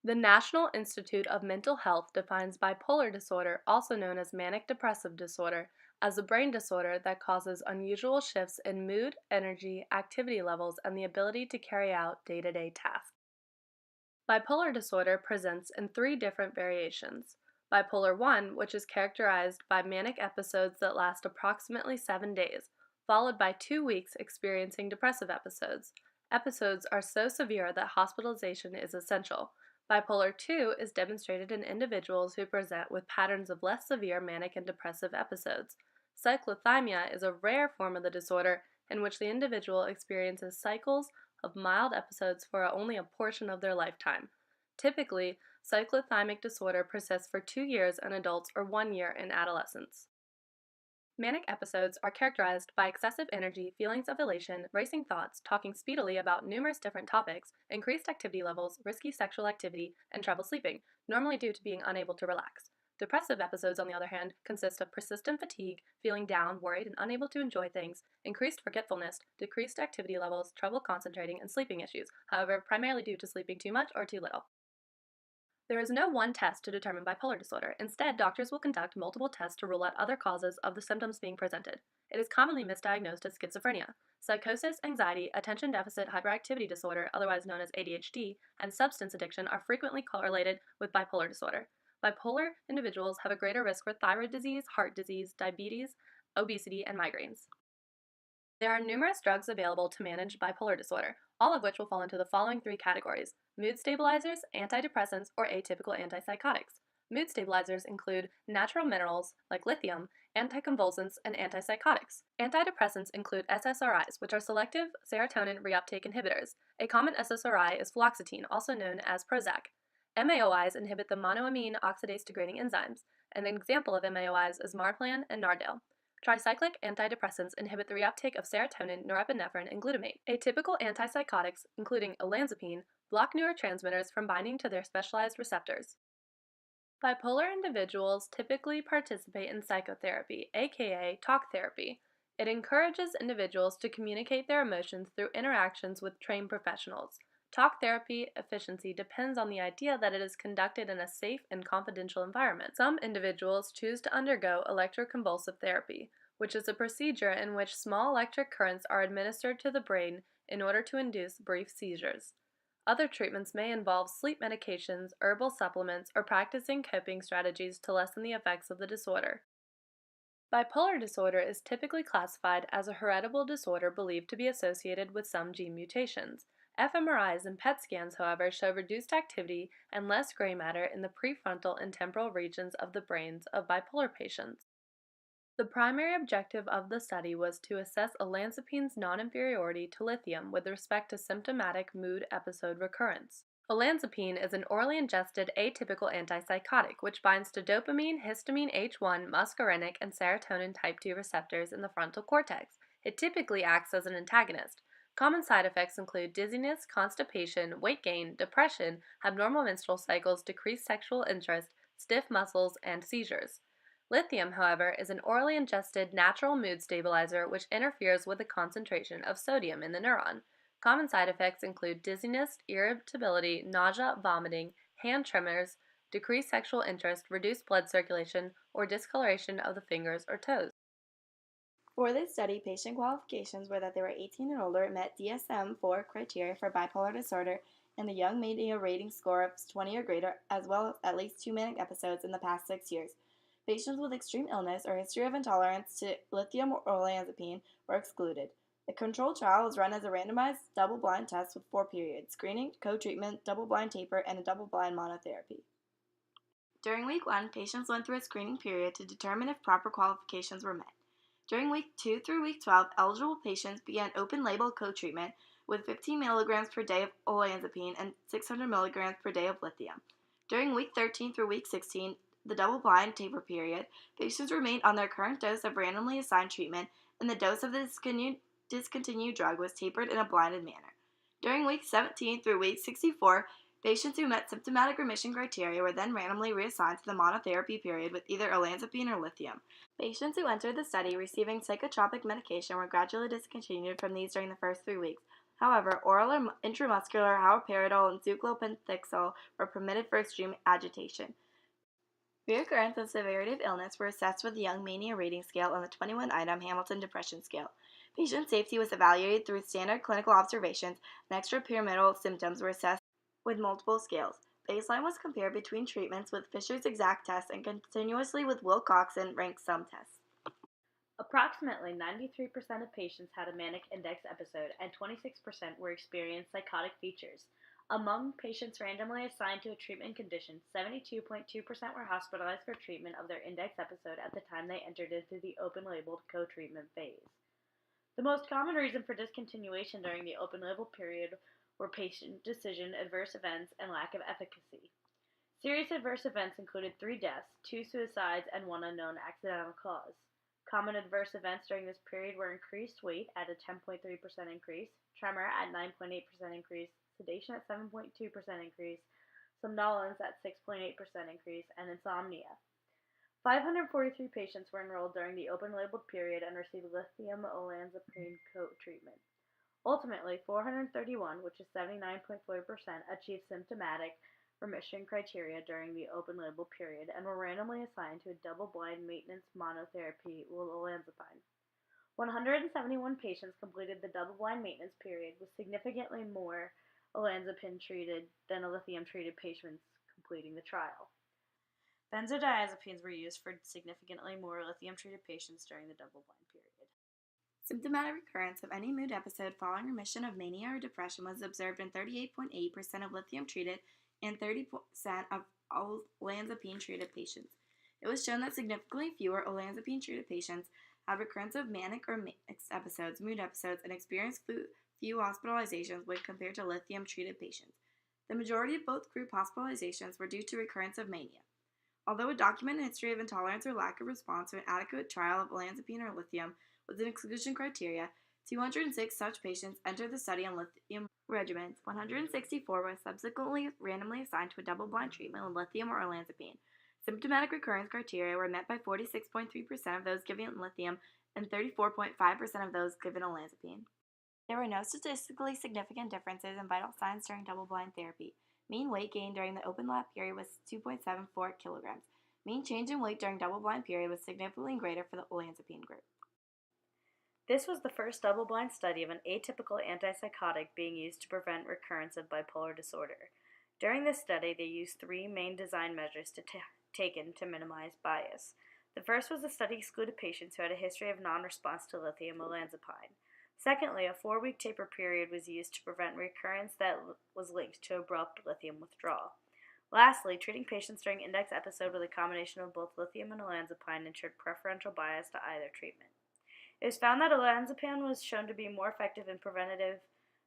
The National Institute of Mental Health defines bipolar disorder, also known as manic depressive disorder, as a brain disorder that causes unusual shifts in mood, energy, activity levels, and the ability to carry out day-to-day tasks. Bipolar disorder presents in three different variations. Bipolar 1, which is characterized by manic episodes that last approximately 7 days, followed by 2 weeks experiencing depressive episodes. Episodes are so severe that hospitalization is essential. Bipolar 2 is demonstrated in individuals who present with patterns of less severe manic and depressive episodes. Cyclothymia is a rare form of the disorder in which the individual experiences cycles of mild episodes for only a portion of their lifetime. Typically, cyclothymic disorder persists for 2 years in adults or 1 year in adolescents. Manic episodes are characterized by excessive energy, feelings of elation, racing thoughts, talking speedily about numerous different topics, increased activity levels, risky sexual activity, and trouble sleeping, normally due to being unable to relax. Depressive episodes, on the other hand, consist of persistent fatigue, feeling down, worried, and unable to enjoy things, increased forgetfulness, decreased activity levels, trouble concentrating, and sleeping issues, however, primarily due to sleeping too much or too little. There is no one test to determine bipolar disorder. Instead, doctors will conduct multiple tests to rule out other causes of the symptoms being presented. It is commonly misdiagnosed as schizophrenia. Psychosis, anxiety, attention deficit hyperactivity disorder, otherwise known as ADHD, and substance addiction are frequently correlated with bipolar disorder. Bipolar individuals have a greater risk for thyroid disease, heart disease, diabetes, obesity, and migraines. There are numerous drugs available to manage bipolar disorder, all of which will fall into the following three categories: mood stabilizers, antidepressants, or atypical antipsychotics. Mood stabilizers include natural minerals like lithium, anticonvulsants, and antipsychotics. Antidepressants include SSRIs, which are selective serotonin reuptake inhibitors. A common SSRI is fluoxetine, also known as Prozac. MAOIs inhibit the monoamine oxidase degrading enzymes. An example of MAOIs is Marplan and Nardil. Tricyclic antidepressants inhibit the reuptake of serotonin, norepinephrine, and glutamate. Atypical antipsychotics, including olanzapine, block neurotransmitters from binding to their specialized receptors. Bipolar individuals typically participate in psychotherapy, aka talk therapy. It encourages individuals to communicate their emotions through interactions with trained professionals. Talk therapy efficiency depends on the idea that it is conducted in a safe and confidential environment. Some individuals choose to undergo electroconvulsive therapy, which is a procedure in which small electric currents are administered to the brain in order to induce brief seizures. Other treatments may involve sleep medications, herbal supplements, or practicing coping strategies to lessen the effects of the disorder. Bipolar disorder is typically classified as a heritable disorder believed to be associated with some gene mutations. fMRIs and PET scans, however, show reduced activity and less gray matter in the prefrontal and temporal regions of the brains of bipolar patients. The primary objective of the study was to assess olanzapine's non-inferiority to lithium with respect to symptomatic mood episode recurrence. Olanzapine is an orally ingested atypical antipsychotic which binds to dopamine, histamine H1, muscarinic, and serotonin type 2 receptors in the frontal cortex. It typically acts as an antagonist. Common side effects include dizziness, constipation, weight gain, depression, abnormal menstrual cycles, decreased sexual interest, stiff muscles, and seizures. Lithium, however, is an orally ingested natural mood stabilizer which interferes with the concentration of sodium in the neuron. Common side effects include dizziness, irritability, nausea, vomiting, hand tremors, decreased sexual interest, reduced blood circulation, or discoloration of the fingers or toes. For this study, patient qualifications were that they were 18 and older, met DSM-4 criteria for bipolar disorder, and the young made a rating score of 20 or greater, as well as at least 2 manic episodes in the past 6 years. Patients with extreme illness or history of intolerance to lithium or olanzapine were excluded. The controlled trial was run as a randomized, double-blind test with 4 periods: screening, co-treatment, double-blind taper, and a double-blind monotherapy. During week 1, patients went through a screening period to determine if proper qualifications were met. During week 2 through week 12, eligible patients began open-label co-treatment with 15 milligrams per day of olanzapine and 600 milligrams per day of lithium. During week 13 through week 16, the double-blind taper period, patients remained on their current dose of randomly assigned treatment, and the dose of the discontinued drug was tapered in a blinded manner. During week 17 through week 64, patients who met symptomatic remission criteria were then randomly reassigned to the monotherapy period with either olanzapine or lithium. Patients who entered the study receiving psychotropic medication were gradually discontinued from these during the first 3 weeks. However, oral or intramuscular haloperidol and succinylpentyxyl were permitted for extreme agitation. Reoccurrence and severity of illness were assessed with the Young Mania Rating Scale and the 21-item Hamilton Depression Scale. Patient safety was evaluated through standard clinical observations, and extrapyramidal symptoms were assessed with multiple scales. Baseline was compared between treatments with Fisher's exact test and continuously with Wilcoxon rank sum tests. Approximately 93% of patients had a manic index episode, and 26% were experienced psychotic features. Among patients randomly assigned to a treatment condition, 72.2% were hospitalized for treatment of their index episode at the time they entered into the open-labeled co-treatment phase. The most common reason for discontinuation during the open-label period were patient decision, adverse events, and lack of efficacy. Serious adverse events included 3 deaths, 2 suicides, and 1 unknown accidental cause. Common adverse events during this period were increased weight at a 10.3% increase, tremor at 9.8% increase, sedation at 7.2% increase, somnolence at 6.8% increase, and insomnia. 543 patients were enrolled during the open-label period and received lithium olanzapine co-treatment. Ultimately, 431, which is 79.4%, achieved symptomatic remission criteria during the open-label period and were randomly assigned to a double-blind maintenance monotherapy with olanzapine. 171 patients completed the double-blind maintenance period with significantly more olanzapine treated than lithium-treated patients completing the trial. Benzodiazepines were used for significantly more lithium-treated patients during the double-blind period. Symptomatic recurrence of any mood episode following remission of mania or depression was observed in 38.8% of lithium-treated and 30% of olanzapine-treated patients. It was shown that significantly fewer olanzapine-treated patients had recurrence of manic or mixed episodes, mood episodes, and experienced few hospitalizations when compared to lithium-treated patients. The majority of both group hospitalizations were due to recurrence of mania. Although a documented history of intolerance or lack of response to an adequate trial of olanzapine or lithium was an exclusion criteria, 206 such patients entered the study on lithium regimens. 164 were subsequently randomly assigned to a double-blind treatment with lithium or olanzapine. Symptomatic recurrence criteria were met by 46.3% of those given lithium and 34.5% of those given olanzapine. There were no statistically significant differences in vital signs during double-blind therapy. Mean weight gain during the open lab period was 2.74 kilograms. Mean change in weight during double-blind period was significantly greater for the olanzapine group. This was the first double-blind study of an atypical antipsychotic being used to prevent recurrence of bipolar disorder. During this study, they used 3 main design measures taken to minimize bias. The first was the study excluded patients who had a history of non-response to lithium olanzapine. Secondly, a 4-week taper period was used to prevent recurrence that was linked to abrupt lithium withdrawal. Lastly, treating patients during index episode with a combination of both lithium and olanzapine ensured preferential bias to either treatment. It was found that olanzapine was shown to be more effective and preventative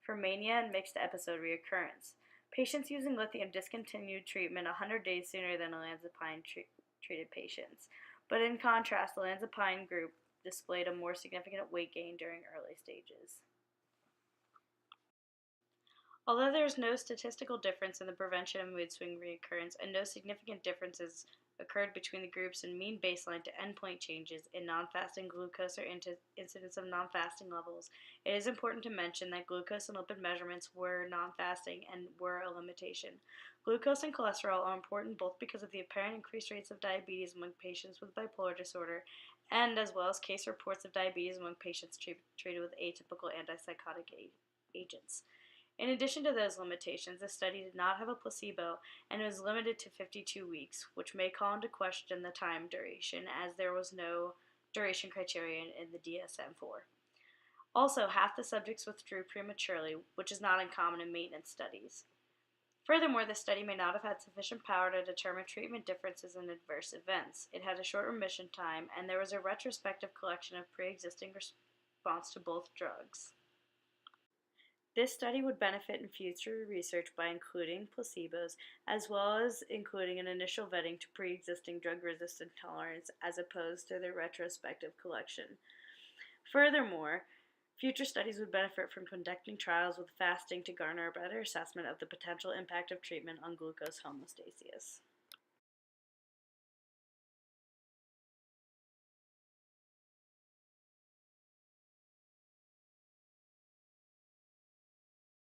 for mania and mixed episode reoccurrence. Patients using lithium discontinued treatment 100 days sooner than olanzapine-treated patients, but in contrast, the olanzapine group displayed a more significant weight gain during early stages. Although there is no statistical difference in the prevention of mood swing reoccurrence and no significant differences occurred between the groups in mean baseline to endpoint changes in non-fasting glucose or incidence of non-fasting levels, it is important to mention that glucose and lipid measurements were non-fasting and were a limitation. Glucose and cholesterol are important both because of the apparent increased rates of diabetes among patients with bipolar disorder and as well as case reports of diabetes among patients treated with atypical antipsychotic agents. In addition to those limitations, the study did not have a placebo and was limited to 52 weeks, which may call into question the time duration as there was no duration criterion in the DSM-4. Also, half the subjects withdrew prematurely, which is not uncommon in maintenance studies. Furthermore, the study may not have had sufficient power to determine treatment differences in adverse events. It had a short remission time, and there was a retrospective collection of pre-existing response to both drugs. This study would benefit in future research by including placebos, as well as including an initial vetting to pre-existing drug-resistant tolerance as opposed to the retrospective collection. Furthermore, future studies would benefit from conducting trials with fasting to garner a better assessment of the potential impact of treatment on glucose homeostasis.